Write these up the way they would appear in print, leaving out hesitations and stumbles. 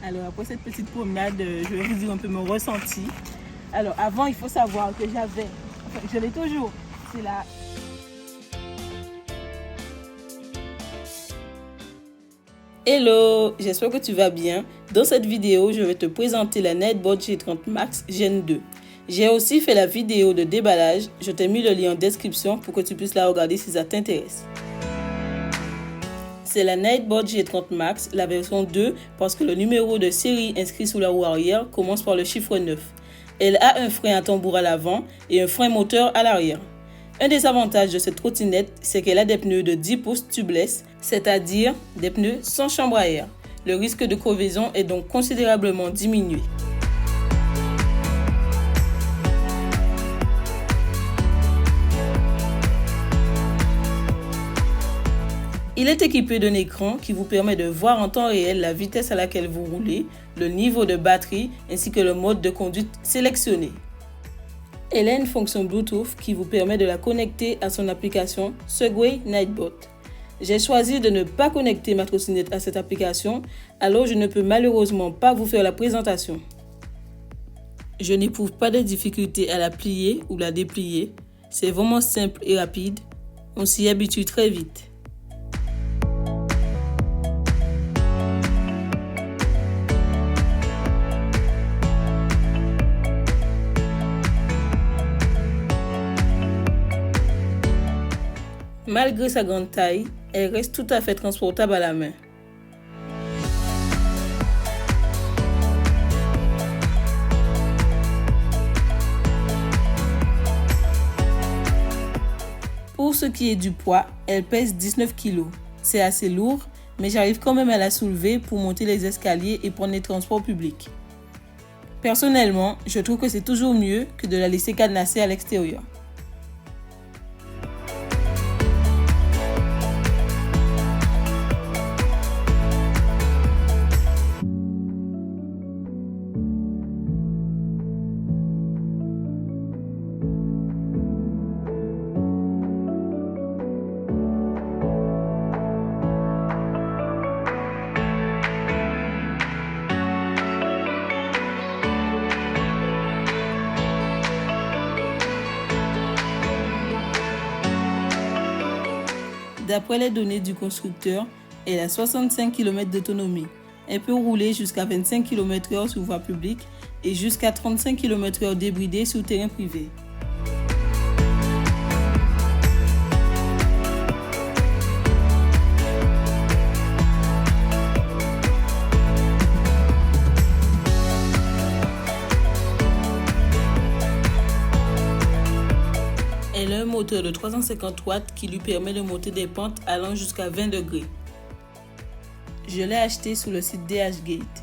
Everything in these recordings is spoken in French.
Alors après cette petite promenade, je vais vous dire un peu mon ressenti. Alors avant, il faut savoir que je l'ai toujours, c'est la... Hello, j'espère que tu vas bien. Dans cette vidéo, je vais te présenter la Nightbot G30 Max Gen 2. J'ai aussi fait la vidéo de déballage, je t'ai mis le lien en description pour que tu puisses la regarder si ça t'intéresse. C'est la Nightbot G30 Max, la version 2, parce que le numéro de série inscrit sous la roue arrière commence par le chiffre 9. Elle a un frein à tambour à l'avant et un frein moteur à l'arrière. Un des avantages de cette trottinette, c'est qu'elle a des pneus de 10 pouces tubeless, c'est-à-dire des pneus sans chambre à air. Le risque de crevaison est donc considérablement diminué. Il est équipé d'un écran qui vous permet de voir en temps réel la vitesse à laquelle vous roulez, le niveau de batterie ainsi que le mode de conduite sélectionné. Elle a une fonction Bluetooth qui vous permet de la connecter à son application Segway Nightbot. J'ai choisi de ne pas connecter ma trottinette à cette application, alors je ne peux malheureusement pas vous faire la présentation. Je n'éprouve pas de difficulté à la plier ou la déplier. C'est vraiment simple et rapide. On s'y habitue très vite. Malgré sa grande taille, elle reste tout à fait transportable à la main. Pour ce qui est du poids, elle pèse 19 kg. C'est assez lourd, mais j'arrive quand même à la soulever pour monter les escaliers et prendre les transports publics. Personnellement, je trouve que c'est toujours mieux que de la laisser cadenassée à l'extérieur. D'après les données du constructeur, elle a 65 km d'autonomie. Elle peut rouler jusqu'à 25 km/h sur voie publique et jusqu'à 35 km/h débridée sur terrain privé. Elle a un moteur de 350 watts qui lui permet de monter des pentes allant jusqu'à 20 degrés. Je l'ai acheté sur le site DHgate.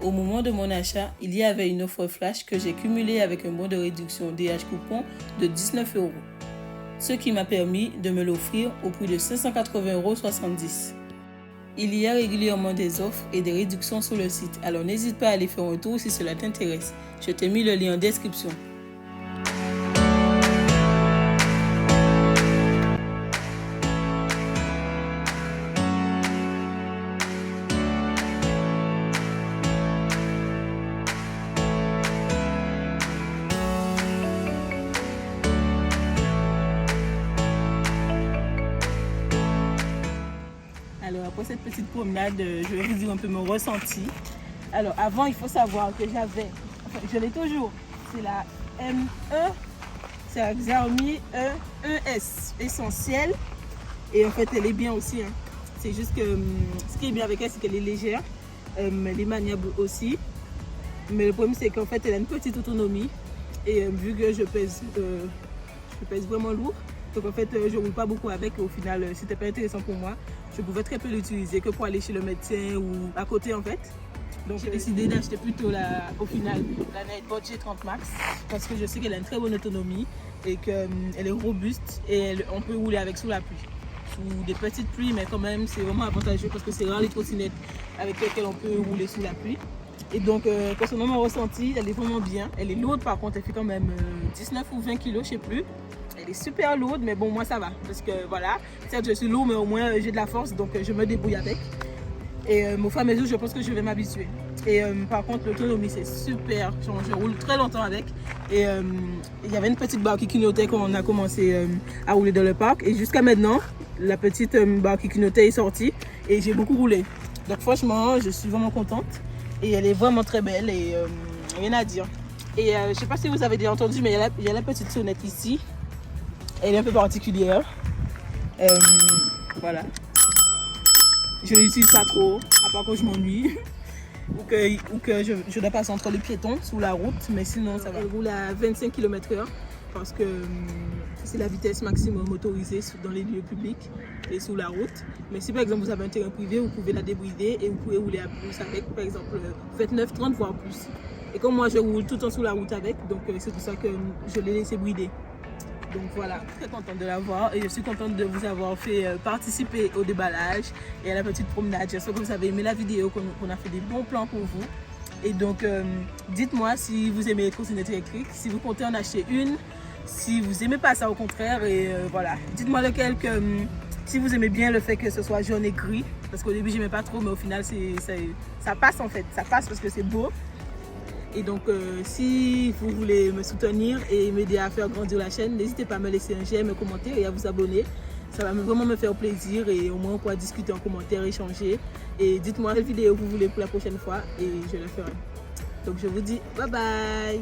Au moment de mon achat, il y avait une offre flash que j'ai cumulée avec un bon de réduction DH coupon de 19 €, ce qui m'a permis de me l'offrir au prix de 580,70 €. Il y a régulièrement des offres et des réductions sur le site, alors n'hésite pas à aller faire un tour si cela t'intéresse. Je t'ai mis le lien en description. Alors après cette petite promenade, je vais vous dire un peu mon ressenti. Alors avant, il faut savoir que je l'ai toujours, c'est la M1, c'est la Xiaomi E1S essentielle. Et en fait, elle est bien aussi. C'est juste que ce qui est bien avec elle, c'est qu'elle est légère, elle est maniable aussi. Mais le problème, c'est qu'en fait, elle a une petite autonomie. Et vu que je pèse vraiment lourd, donc en fait, je ne roule pas beaucoup avec. Et au final, c'était pas intéressant pour moi. Je pouvais très peu l'utiliser que pour aller chez le médecin ou à côté en fait. Donc j'ai décidé d'acheter plutôt au final la Nightbot G30 Max parce que je sais qu'elle a une très bonne autonomie et qu'elle est robuste et on peut rouler avec sous la pluie. Sous des petites pluies, mais quand même c'est vraiment avantageux parce que c'est rare les trottinettes avec lesquelles on peut rouler sous la pluie. Et donc personnellement mon ressenti, elle est vraiment bien. Elle est lourde par contre, elle fait quand même 19 ou 20 kg, je sais plus. Elle est super lourde, mais bon, moi ça va. Parce que voilà, certes je suis lourde, mais au moins j'ai de la force, donc je me débrouille avec. Et au fur et à mesure, je pense que je vais m'habituer. Et par contre, l'autonomie, c'est super. Je roule très longtemps avec. Et il y avait une petite barre qui clignotait quand on a commencé à rouler dans le parc. Et jusqu'à maintenant, la petite barre qui clignotait est sortie. Et j'ai beaucoup roulé. Donc franchement, je suis vraiment contente. Et elle est vraiment très belle. Et rien à dire. Et je ne sais pas si vous avez déjà entendu, mais il y a la petite sonnette ici. Elle est un peu particulière. Voilà. Je ne l'utilise pas trop, à part quand je m'ennuie. ou que je dois passer entre les piétons sous la route, mais sinon ça va. Elle roule à 25 km/h parce que c'est la vitesse maximum autorisée dans les lieux publics et sous la route. Mais si par exemple vous avez un terrain privé, vous pouvez la débrider et vous pouvez rouler à plus avec, par exemple 29, 30 voire plus. Et comme moi je roule tout le temps sous la route avec, donc c'est pour ça que je l'ai laissé brider. Donc voilà, très contente de l'avoir et je suis contente de vous avoir fait participer au déballage et à la petite promenade. J'espère que vous avez aimé la vidéo, qu'on a fait des bons plans pour vous. Et donc, dites-moi si vous aimez les trottinettes électriques, si vous comptez en acheter une, si vous n'aimez pas ça au contraire. Et voilà, dites-moi lequel, si vous aimez bien le fait que ce soit jaune et gris. Parce qu'au début, je n'aimais pas trop, mais au final, ça passe en fait. Ça passe parce que c'est beau. Et donc, si vous voulez me soutenir et m'aider à faire grandir la chaîne, n'hésitez pas à me laisser un j'aime, un commentaire et à vous abonner. Ça va vraiment me faire plaisir et au moins on pourra discuter en commentaire, échanger. Et dites-moi quelle vidéo vous voulez pour la prochaine fois et je la ferai. Donc, je vous dis bye bye!